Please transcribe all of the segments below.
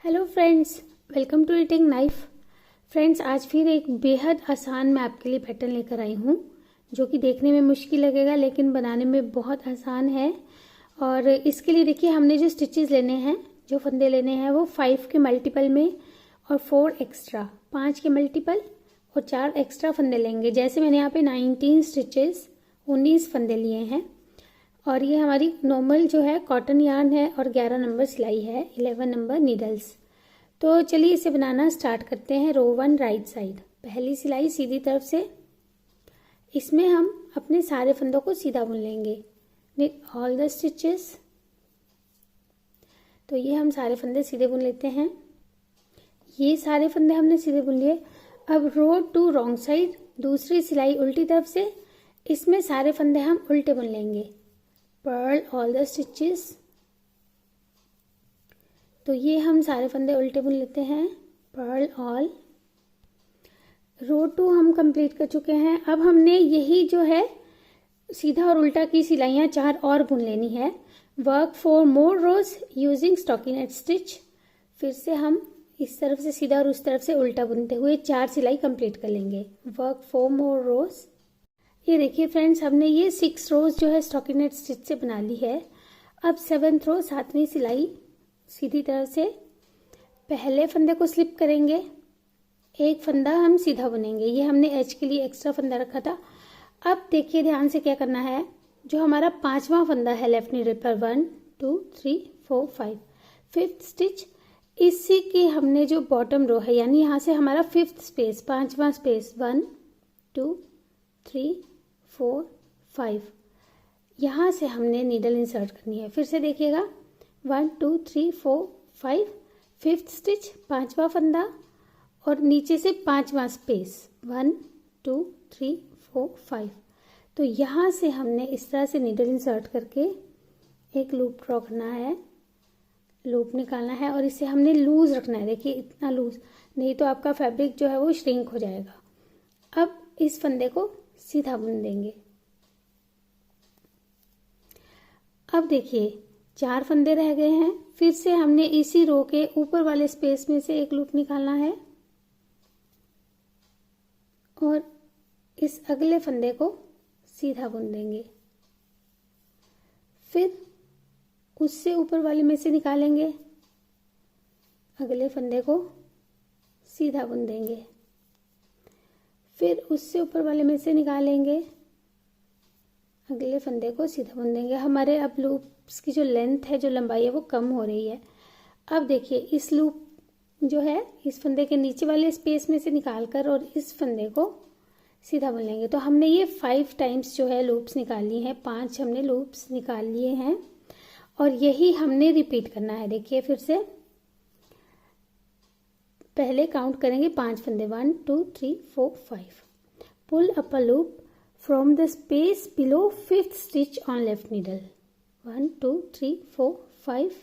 Hello friends, welcome to eating knife. Friends, आज फिर एक बेहद आसान मैं आपके लिए पैटर्न लेकर आई हूँ जो कि देखने में मुश्किल लगेगा लेकिन बनाने में बहुत आसान है। और इसके लिए देखिए, हमने जो स्टिचेस लेने हैं, जो फंदे लेने हैं, वो 5 के मल्टीपल में और 4 एक्स्ट्रा, 5 के मल्टीपल और 4 एक्स्ट्रा फंदे लेंगे। जैसे मैंने यहाँ पे 19 स्टिचेस 19 फंदे लिए हैं और ये हमारी नॉर्मल जो है कॉटन यार्न है और 11 नंबर सिलाई है, 11 नंबर नीडल्स। तो चलिए इसे बनाना स्टार्ट करते हैं। रो 1 राइट साइड, पहली सिलाई सीधी तरफ से, इसमें हम अपने सारे फंदों को सीधा बुन लेंगे। Knit all the stitches. तो ये हम सारे फंदे सीधे बुन लेते हैं। ये सारे फंदे हमने सीधे बुन लिए। अब रो 2 रॉन्ग साइड, दूसरी सिलाई उल्टी तरफ से, इसमें सारे फंदे हम उल्टे बुन लेंगे। Purl all the stitches. तो ये हम सारे फंदे उल्टे बुन लेते हैं। Perl all. रो 2 हम कंप्लीट कर चुके हैं। अब हमने यही जो है सीधा और उल्टा की सिलाइयाँ 4 और बुन लेनी है। वर्क 4 मोर रोज यूजिंग स्टॉकिनेट स्टिच। फिर से हम इस तरफ से सीधा और उस तरफ से उल्टा बुनते हुए 4 सिलाई कंप्लीट कर लेंगे। वर्क 4 मोर रोज। ये देखिए फ्रेंड्स, हमने ये 6 रोज जो है स्टॉकिनेट स्टिच से बना ली है। अब 7th रो, 7वीं सिलाई सीधी तरफ से पहले फंदे को स्लिप करेंगे, एक फंदा हम सीधा बुनेंगे। ये हमने एज के लिए एक्स्ट्रा फंदा रखा था। अब देखिए ध्यान से क्या करना है। जो हमारा 5वां फंदा है लेफ्ट नीडल पर, 1 2 3 4 5, 5th स्टिच, इसी की हमने जो बॉटम रो है, यानी यहाँ से हमारा 5th स्पेस, 5वां स्पेस, 1 2 3 4 5, यहाँ से हमने नीडल इंसर्ट करनी है। फिर से देखिएगा, 1 2 3 4 5, 5th स्टिच, 5वां फंदा और नीचे से 5वां स्पेस, 1 2 3 4 5। तो यहाँ से हमने इस तरह से नीडल इंसर्ट करके एक लूप ड्रॉ करना है, लूप निकालना है और इसे हमने लूज रखना है। देखिए इतना लूज, नहीं तो आपका फैब्रिक जो है वो श्रिंक हो जाएगा। अब इस फंदे को सीधा बुन देंगे। अब देखिए 4 फंदे रह गए हैं। फिर से हमने इसी रो के ऊपर वाले स्पेस में से एक लूप निकालना है और इस अगले फंदे को सीधा बुन देंगे। फिर उससे ऊपर वाले में से निकालेंगे, अगले फंदे को सीधा बुन देंगे। फिर उससे ऊपर वाले में से निकालेंगे, अगले फंदे को सीधा बुन देंगे। हमारे अब लूप्स की जो लेंथ है, जो लंबाई है, वो कम हो रही है। अब देखिए इस लूप जो है इस फंदे के नीचे वाले स्पेस में से निकालकर और इस फंदे को सीधा बुन लेंगे। तो हमने ये 5 टाइम्स जो है लूप्स निकाल ली हैं, 5 हमने लूप्स निकाल लिए हैं और यही हमने रिपीट करना है। देखिए फिर से पहले काउंट करेंगे 5 फंदे, 1 2 3 4 5। Pull up a loop from the space below 5th stitch on left needle, 1 2 3 4 5,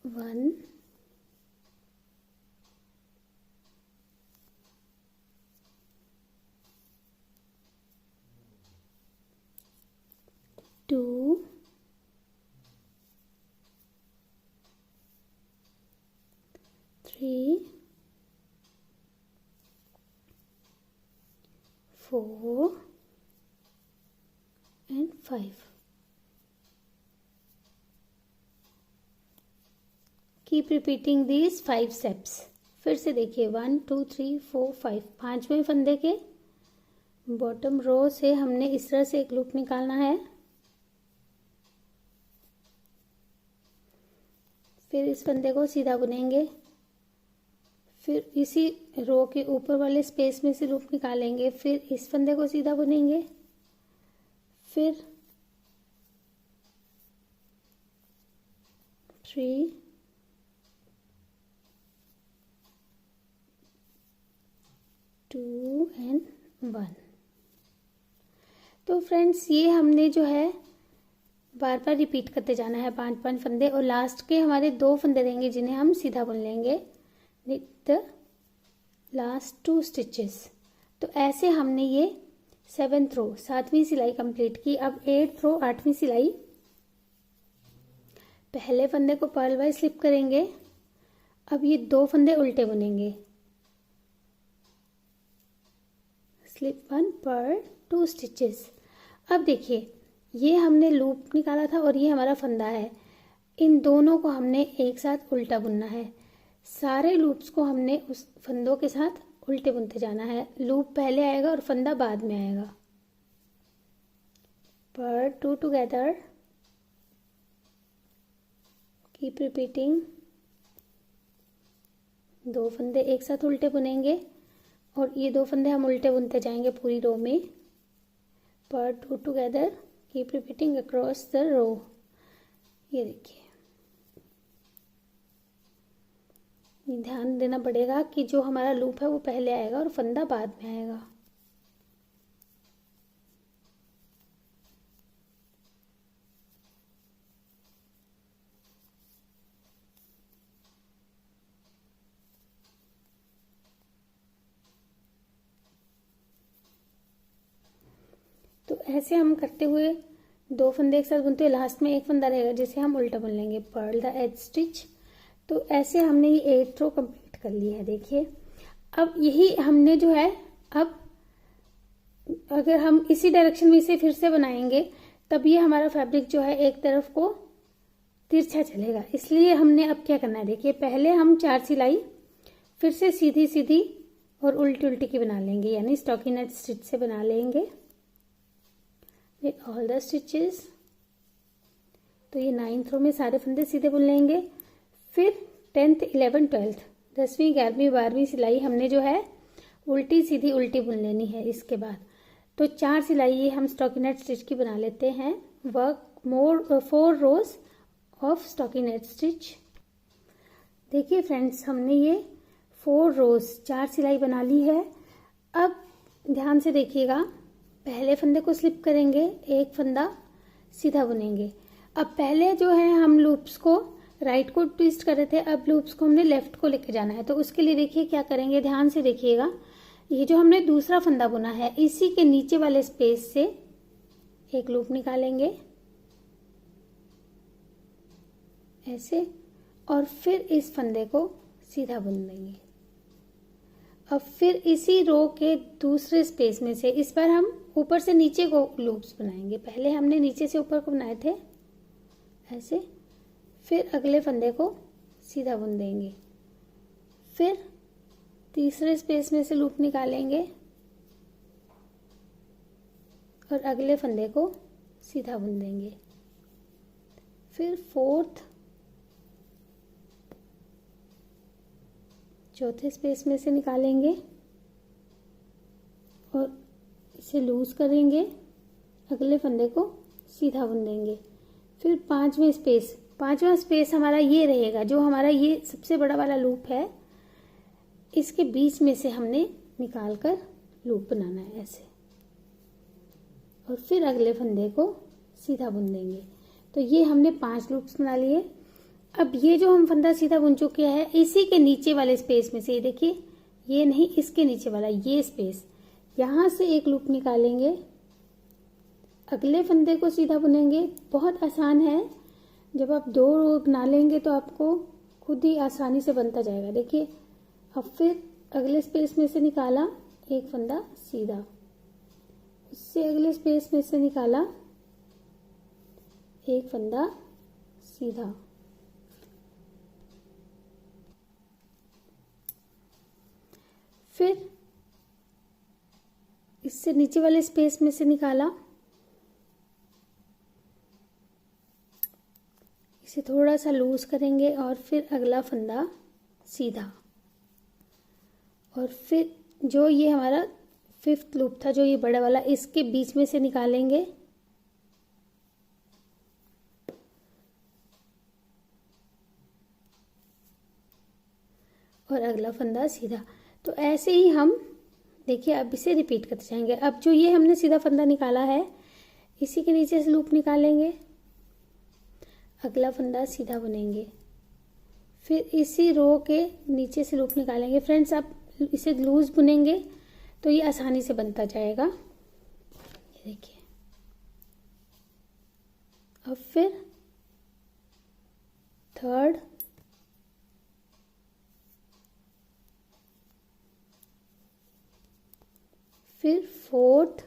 1 2 3 4 and 5। Keep repeating these 5 steps. फिर से देखिए 1 2 3 4 5, 5वें फंदे के बॉटम रो से हमने इस तरह से एक लूप निकालना है। फिर इस फंदे को सीधा बुनेंगे। फिर इसी रो के ऊपर वाले स्पेस में से लूप निकालेंगे। फिर इस फंदे को सीधा बुनेंगे। फिर 3 2 and 1। तो फ्रेंड्स, ये हमने जो है बार बार रिपीट करते जाना है, 5 फंदे, और लास्ट के हमारे 2 फंदे रहेंगे जिन्हें हम सीधा बुन लेंगे विथ द लास्ट 2 स्टिचेस। तो ऐसे हमने ये 7th रो 7वीं सिलाई कंप्लीट की। अब 8th रो 8वीं सिलाई, पहले फंदे को पर्ल वाइज स्लिप करेंगे। अब ये 2 फंदे उल्टे बुनेंगे, स्लिप 1 पर्ल 2 स्टिचेस। अब देखिए ये हमने लूप निकाला था और ये हमारा फंदा है, इन दोनों को हमने एक साथ उल्टा बुनना है। सारे लूप्स को हमने उस फंदों के साथ उल्टे बुनते जाना है। लूप पहले आएगा और फंदा बाद में आएगा। Perl 2 together, keep repeating. 2 फंदे एक साथ उल्टे बुनेंगे और ये 2 फंदे हम उल्टे बुनते जाएंगे पूरी रो में। Purl 2 together, keep repeating across the row. ये देखिए, ध्यान देना पड़ेगा कि जो हमारा लूप है वो पहले आएगा और फंदा बाद में आएगा। तो ऐसे हम करते हुए 2 फंदे एक साथ बुनते हुए लास्ट में एक फंदा रहेगा जिसे हम उल्टा बुन लेंगे। Purl the edge stitch. तो ऐसे हमने ये 8th रो कंप्लीट कर ली है। देखिए अब यही हमने जो है, अब अगर हम इसी डायरेक्शन में इसे फिर से बनाएंगे तब ये हमारा फैब्रिक जो है एक तरफ को तिरछा चलेगा। इसलिए हमने अब क्या करना है, देखिए पहले हम 4 सिलाई फिर से सीधी सीधी और उल्टी उल्टी की बना लेंगे, यानी स्टॉकिनेट स्टिच से बना लेंगे विथ ऑल द स्टिचेस। तो ये 9th रो में सारे फंदे सीधे बुन लेंगे। फिर 10th 11th 12th 10वीं 11वीं 12वीं सिलाई हमने जो है उल्टी सीधी उल्टी बुन लेनी है। इसके बाद तो 4 सिलाई ये हम स्टॉकिनेट स्टिच की बना लेते हैं। Work more 4 rose of stockinette stitch. देखिए फ्रेंड्स, हमने ये 4 रोज 4 सिलाई बना ली है। अब ध्यान से देखिएगा, पहले फंदे को स्लिप करेंगे, एक फंदा सीधा बुनेंगे। अब पहले जो है हम लूप्स को राइट को ट्विस्ट कर रहे थे, अब लूप्स को हमने लेफ्ट को लेके जाना है। तो उसके लिए देखिए क्या करेंगे, ध्यान से देखिएगा। ये जो हमने दूसरा फंदा बुना है इसी के नीचे वाले स्पेस से एक लूप निकालेंगे ऐसे, और फिर इस फंदे को सीधा बुन देंगे। अब फिर इसी रो के दूसरे स्पेस में से इस बार हम ऊपर से नीचे को लूप्स बनाएंगे। पहले हमने नीचे से ऊपर को बनाए थे ऐसे, फिर अगले फंदे को सीधा बुन देंगे। फिर तीसरे स्पेस में से लूप निकालेंगे और अगले फंदे को सीधा बुन देंगे। फिर 4th चौथे स्पेस में से निकालेंगे और इसे लूज करेंगे, अगले फंदे को सीधा बुन देंगे। फिर 5वां स्पेस हमारा ये रहेगा, जो हमारा ये सबसे बड़ा वाला लूप है, इसके बीच में से हमने निकाल कर लूप बनाना है ऐसे, और फिर अगले फंदे को सीधा बुन देंगे। तो ये हमने 5 लूप्स बना लिए। अब ये जो हम फंदा सीधा बुन चुके हैं इसी के नीचे वाले स्पेस में से, ये देखिए, ये नहीं, इसके नीचे वाला ये स्पेस, यहाँ से एक लूप निकालेंगे, अगले फंदे को सीधा बुनेंगे। बहुत आसान है, जब आप 2 रो बना लेंगे तो आपको खुद ही आसानी से बनता जाएगा। देखिए, अब फिर अगले स्पेस में से निकाला एक फंदा सीधा, उससे अगले स्पेस में से निकाला एक फंदा सीधा, फिर इससे नीचे वाले स्पेस में से निकाला, इसे थोड़ा सा लूज करेंगे और फिर अगला फंदा सीधा, और फिर जो ये हमारा 5th लूप था, जो ये बड़ा वाला, इसके बीच में से निकालेंगे और अगला फंदा सीधा। तो ऐसे ही हम देखिए अब इसे रिपीट करते जाएंगे। अब जो ये हमने सीधा फंदा निकाला है इसी के नीचे से लूप निकालेंगे, अगला फंदा सीधा बुनेंगे, फिर इसी रो के नीचे से लूप निकालेंगे। फ्रेंड्स, आप इसे लूज बुनेंगे तो ये आसानी से बनता जाएगा। देखिए, अब फिर थर्ड, फिर फोर्थ,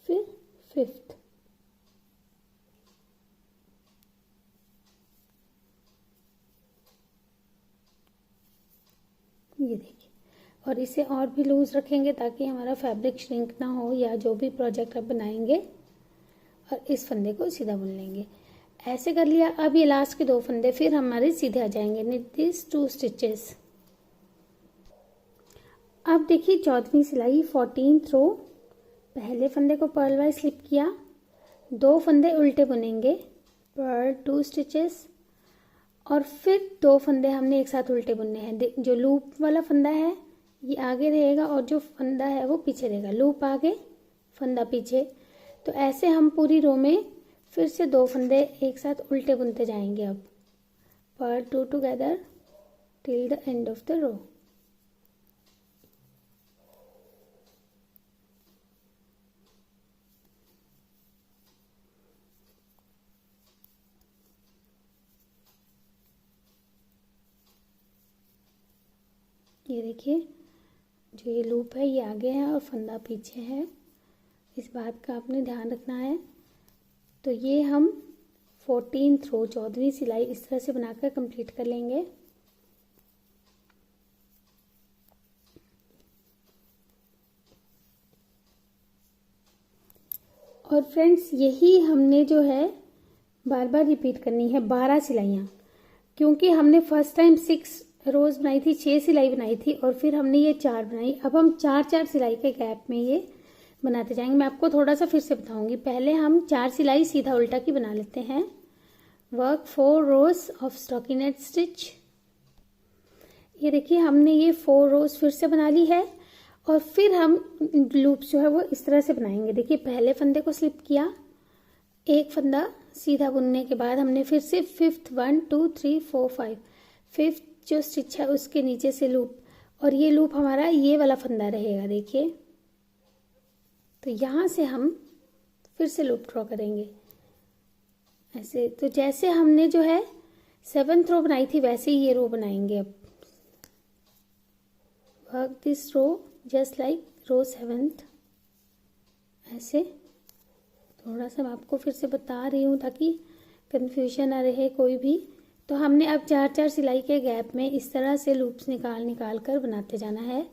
फिर फिफ्थ। ये देखिए, और इसे और भी लूज रखेंगे ताकि हमारा फैब्रिक श्रिंक ना हो, या जो भी प्रोजेक्ट आप बनाएंगे, और इस फंदे को सीधा बुन लेंगे। ऐसे कर लिया। अब ये लास्ट के 2 फंदे फिर हमारे सीधे आ जाएंगे। Knit this 2 stitches. अब देखिए 14वीं सिलाई 14th रो, पहले फंदे को पर्ल वाइज स्लिप किया, 2 फंदे उल्टे बुनेंगे, पर्ल 2 स्टिचेस, और फिर 2 फंदे हमने एक साथ उल्टे बुनने हैं। जो लूप वाला फंदा है ये आगे रहेगा और जो फंदा है वो पीछे रहेगा। लूप आगे, फंदा पीछे। तो ऐसे हम पूरी रो में फिर से 2 फंदे एक साथ उल्टे बुनते जाएंगे। अब purl 2 together till the end of the row. ये देखिए, जो ये लूप है ये आगे है और फंदा पीछे है, इस बात का आपने ध्यान रखना है। तो ये हम 14th रो 14वीं सिलाई इस तरह से बनाकर कंप्लीट कर लेंगे। और फ्रेंड्स यही हमने जो है बार बार रिपीट करनी है 12 सिलाइयाँ, क्योंकि हमने फर्स्ट टाइम 6 रोज बनाई थी, 6 सिलाई बनाई थी, और फिर हमने ये 4 बनाई। अब हम 4-4 सिलाई के गैप में ये बनाते जाएंगे। मैं आपको थोड़ा सा फिर से बताऊंगी। पहले हम 4 सिलाई सीधा उल्टा की बना लेते हैं। Work 4 rose of stockinette stitch. ये देखिए हमने ये 4 रोज फिर से बना ली है, और फिर हम लूप्स जो है वो इस तरह से बनाएंगे। देखिए पहले फंदे को स्लिप किया, एक फंदा सीधा बुनने के बाद हमने फिर से 5th 1 2 3 4 5 5th जो स्टिच है उसके नीचे से लूप, और ये लूप हमारा ये वाला फंदा रहेगा। देखिए, तो यहाँ से हम फिर से लूप ड्रॉ करेंगे ऐसे। तो जैसे हमने जो है 7th रो बनाई थी वैसे ही ये रो बनाएंगे। अब work this row just like row 7th। ऐसे थोड़ा सा मैं आपको फिर से बता रही हूँ ताकि कंफ्यूजन ना रहे कोई भी। तो हमने अब 4-4 सिलाई के गैप में इस तरह से लूप्स निकाल कर बनाते जाना है,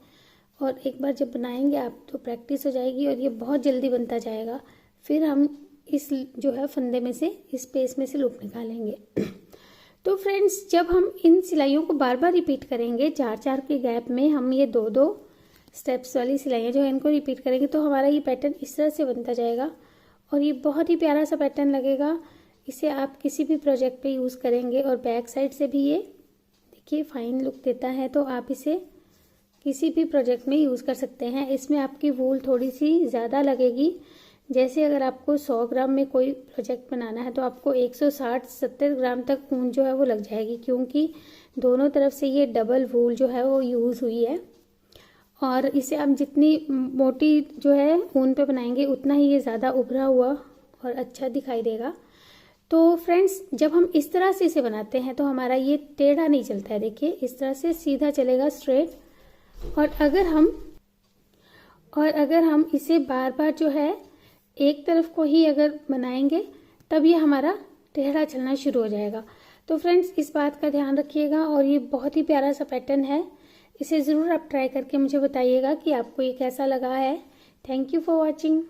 और एक बार जब बनाएंगे आप तो प्रैक्टिस हो जाएगी और ये बहुत जल्दी बनता जाएगा। फिर हम इस जो है फंदे में से, इस पेस में से लूप निकालेंगे। तो फ्रेंड्स जब हम इन सिलाइयों को बार बार रिपीट करेंगे 4-4 के गैप में, हम ये 2-2 स्टेप्स वाली सिलाइयाँ जो है इनको रिपीट करेंगे, तो हमारा ये पैटर्न इस तरह से बनता जाएगा, और ये बहुत ही प्यारा सा पैटर्न लगेगा। इसे आप किसी भी प्रोजेक्ट पे यूज़ करेंगे, और बैक साइड से भी ये देखिए फाइन लुक देता है। तो आप इसे किसी भी प्रोजेक्ट में यूज़ कर सकते हैं। इसमें आपकी वूल थोड़ी सी ज़्यादा लगेगी। जैसे अगर आपको 100 ग्राम में कोई प्रोजेक्ट बनाना है तो आपको 160-70 ग्राम तक ऊन जो है वो लग जाएगी, क्योंकि दोनों तरफ से ये डबल वूल जो है वो यूज़ हुई है। और इसे आप जितनी मोटी जो है ऊन पे बनाएंगे उतना ही ये ज़्यादा उभरा हुआ और अच्छा दिखाई देगा। तो फ्रेंड्स जब हम इस तरह से इसे बनाते हैं तो हमारा ये टेढ़ा नहीं चलता है। देखिए इस तरह से सीधा चलेगा, स्ट्रेट। और अगर हम इसे बार बार जो है एक तरफ को ही अगर बनाएंगे तब ये हमारा टेढ़ा चलना शुरू हो जाएगा। तो फ्रेंड्स इस बात का ध्यान रखिएगा, और ये बहुत ही प्यारा सा पैटर्न है। इसे ज़रूर आप ट्राई करके मुझे बताइएगा कि आपको ये कैसा लगा है। Thank you for watching.